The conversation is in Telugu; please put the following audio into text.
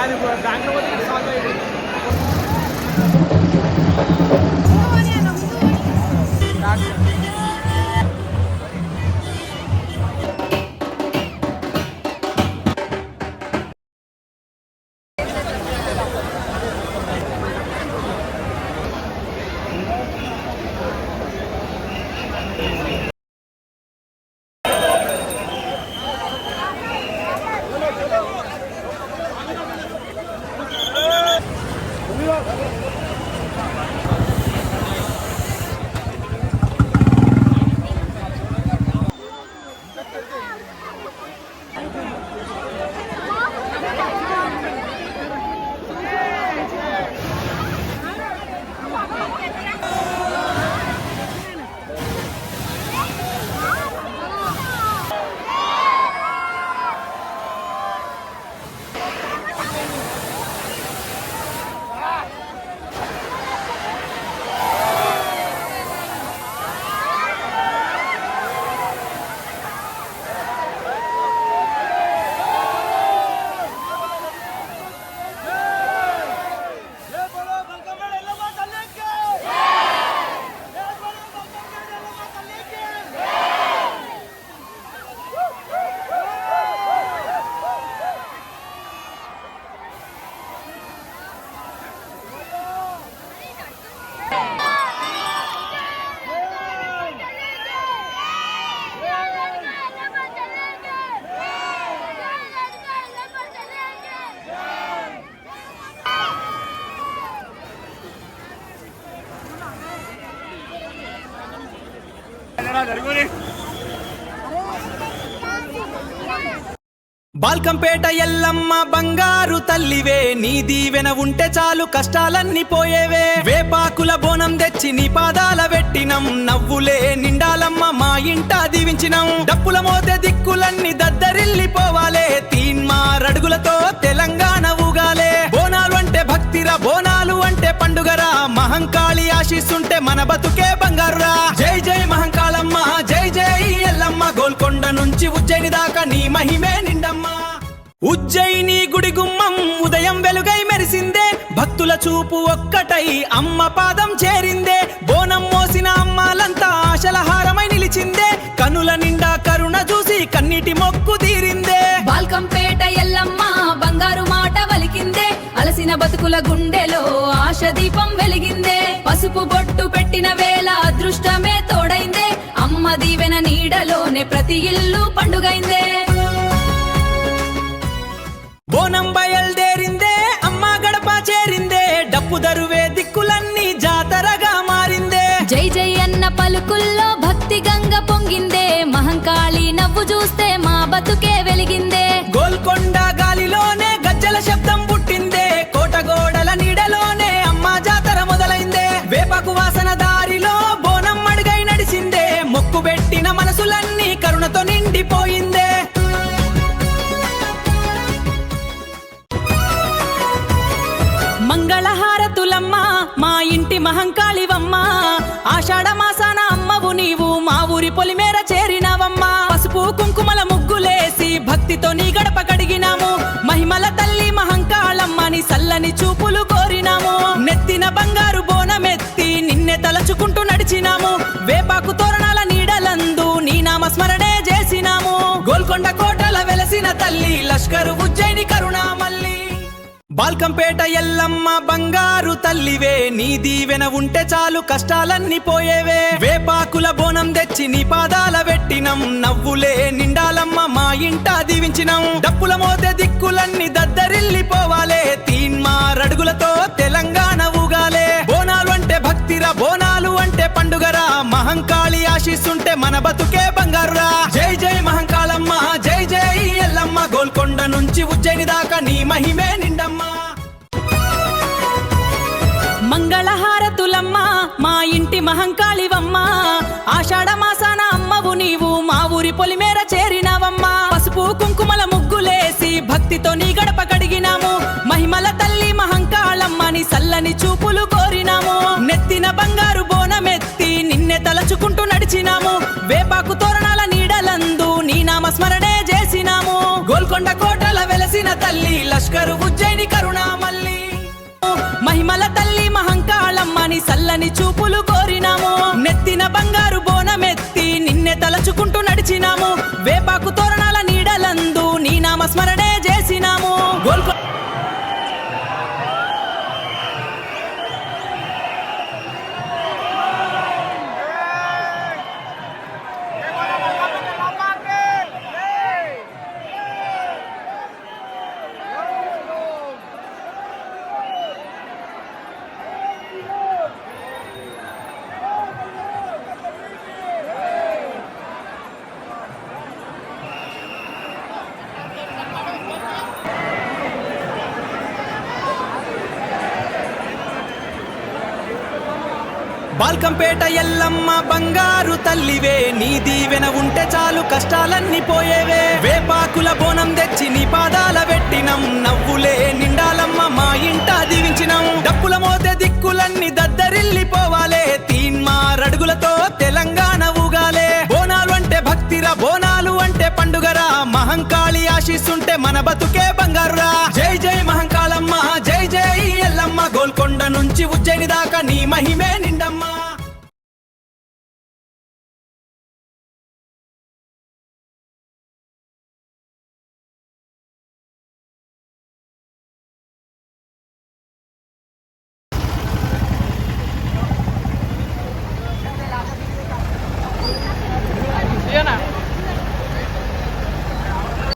దాని బ్యాంక్లో పోతే సాల్వ్ అయ్యింది. బాల్కంపేట ఎల్లమ్మ బంగారు తల్లివే, నీ దీవెన ఉంటే చాలు కష్టాలన్నీ పోయేవే. వేపాకుల బోనం తెచ్చి నీ పాదాల పెట్టినం, నవ్వులే నిండాలమ్మ మా ఇంట దీవించినం. డప్పుల మోతే దిక్కులన్నీ దద్దరిల్లిపోవాలే, తీన్మారడుగులతో తెలంగాణ ఊగాలే. బోనాలు అంటే భక్తిరా, బోనాలు అంటే పండుగరా, మహంకాళి ఆశిస్తుంటే మన బతుకే బంగారురా. జై జై మహంకాళమ్మ, జై జై ఎల్లమ్మ, గోల్కొండ నుంచి ఉజ్జయిని దాకా నీ మహిమే నిండమ్మ. ఉజ్జయిని గుడి గుమ్మం ఉదయం వెలుగై మెరిసిందే, భక్తుల చూపు ఒక్కటై అమ్మ పాదం చేరిందే. బోనం మోసిన అమ్మాలంతా ఆశలహారమై నిలిచిందే, కనుల నిండా కరుణ చూసి కన్నీటి మొక్కు తీరిందే. బాల్కంపేట ఎల్లమ్మ బంగారు మాట వలికిందే, అలసిన బతుకుల గుండెలో ఆశ దీపం వెలిగిందే. పసుపు బొట్టు పెట్టిన వేళ అదృష్టమే తోడైందే, అమ్మ దీవెన నీడలోనే ప్రతి ఇల్లు పండుగైందే. బోనం బయల్దేరిందే, అమ్మ గడప చేరిందే, డప్పు దరువే దిక్కులన్నీ జాతరగా మారిందే. జై జై అన్న పలుకుల్లో భక్తి గంగ పొంగిందే, మహంకాళి నవ్వు చూస్తే మా బతుకే వెలిగిందే. గోల్కొండ గాలిలోనే గజ్జల శబ్దం పుట్టిందే, కోటగోడల నీడలోనే అమ్మ జాతర మొదలైందే. వేపాకు వాసన దారిలో బోనం అడుగై నడిచిందే, మొక్కు పెట్టిన మనసులన్నీ కరుణతో నిండిపోయిందే. మంగళహారతులమ్మ మా ఇంటి మహంకాళివమ్మ, ఆషాఢ మాసాన అమ్మవు నీవు మా ఊరి పొలిమేర చేరినావమ్మ. పసుపు కుంకుమల ముగ్గులేసి భక్తితో నీ గడప కడిగినాము, మహిమల తల్లి మహంకాళమ్మని సల్లని చూపులు కోరినాము. నెత్తిన బంగారు బోనమెత్తి నిన్నే తలచుకుంటూ నడిచినాము, వేపాకు తోరణాల నీడలందు నీ నామ స్మరణే చేసినాము. గోల్కొండ కోటల వెలసిన తల్లి లష్కరు ఉజ్జయిని కరుణామల్లి. బాల్కంపేట ఎల్లమ్మ బంగారు తల్లివే, నీ దీవెన ఉంటే చాలు కష్టాలన్నీ పోయేవే. వేపాకుల బోనం తెచ్చి నీ పాదాల పెట్టినం, నవ్వులే నిండాలమ్మ మా ఇంట దీవించినం. డప్పుల మోతే దిక్కులన్నీ దద్దరిల్లిపోవాలే, తీన్మారడుగులతో తెలంగాణ ఊగాలే. బోనాలు అంటే భక్తిరా, బోనాలు అంటే పండుగరా, మహంకాళి ఆశిస్తుంటే మన బతుకే బంగారురా. జై జై మహంకాళమ్మ, జై జై ఎల్లమ్మ, గోల్కొండ నుంచి ఉజ్జయిని దాకా నీ మహిమే నిండమ్మ. మంగళహారతులమ్మ మా ఇంటి మహంకాళివమ్మ, ఆషాఢ మాసాన అమ్మవు నీవు మా ఊరి పొలిమేర చేరినావమ్మ. పసుపు కుంకుమల ముగ్గులేసి భక్తితో నీ గడప కడిగినాము, మహిమల తల్లి మహంకాళమ్మని సల్లని చూపులు కోరినాము. నెత్తిన బంగారు బోనమెత్తి నిన్నే తలచుకుంటూ నడిచినాము, వేపాకు తోరణాల నీడలందు నీ నామ స్మరణే చేసినాము. గోల్కొండ కోటల వెలసిన తల్లి లష్కరు ఉజ్జయిని నీ సల్లని చూపులు కోరినాము నెత్తిన బంగారు బోనమెత్తి నిన్నే తలచుకుంటూ నడిచినాము వేపాకు తోరణాల నీడలందు నీ నామ స్మరణే చేసినాము బాల్కంపేట ఎల్లమ్మ బంగారు తల్లివే నీ దీవెన ఉంటే చాలు కష్టాలన్నీ పోయేవే వేపాకుల బోనం తెచ్చి నీ పాదాల పెట్టినం నవ్వులే నిండాలమ్మ మా ఇంట దీవించినం డప్పుల మోతే దిక్కులన్నీ దద్దరిల్లిపోవాలే తీన్మారడుగులతో తెలంగాణ ఊగాలే బోనాలు అంటే భక్తిరా బోనాలు అంటే పండుగరా మహంకాళి ఆశీస్సుంటే మన బతుకే బంగారురా జై జై మహంకాళమ్మ జై జై ఎల్లమ్మ గోల్కొండ నుంచి ఉజ్జయిని దాకా నీ మహిమే